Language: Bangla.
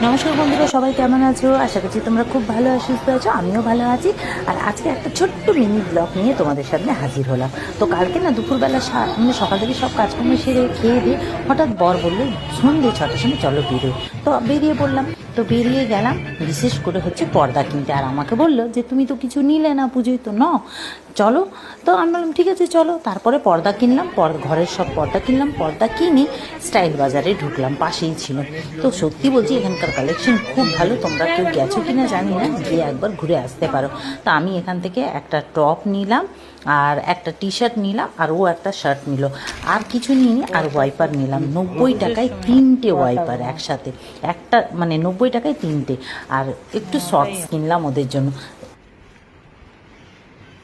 নমস্কার বন্ধুরা, সবাই কেমন আছো? আশা করছি তোমরা খুব ভালো আর সুস্থ আছো। আমিও ভালো আছি। আর আজকে একটা ছোট্ট মিনি ব্লগ নিয়ে তোমাদের সামনে হাজির হলাম। তো কালকে না দুপুরবেলা মানে সকাল থেকে সব কাজকর্ম সেরে খেয়ে দিয়ে হঠাৎ বর বললো সন্ধ্যে 6টার সময় চলো বেরোই। তো বেরিয়ে পড়লাম। তো বেরিয়ে গেলাম বিশেষ করে হচ্ছে পর্দা কিনতে। আর আমাকে বললো যে তুমি তো কিছু নিলে না, পুজোয় তো নাও, চলো। তো আমি বললাম ঠিক আছে চলো। তারপরে পর্দা কিনলাম, ঘরের সব পর্দা কিনলাম। পর্দা কিনে স্টাইল বাজারে ঢুকলাম, পাশেই ছিল। তো সত্যি বলছি এখানকার কালেকশন খুব ভালো। তোমরা কেউ গেছো কিনা জানি না, গিয়ে একবার ঘুরে আসতে পারো। তো আমি এখান থেকে একটা টপ নিলাম, আর একটা টি শার্ট নিলাম, আর ও একটা শার্ট নিল। আর কিছু নিয়ে আর ওয়াইপার নিলাম। 90 টাকায় 3টে ওয়াইপার একসাথে, একটা মানে 90 টাকায় 3টে। আর একটু শর্টস কিনলাম ওদের জন্য।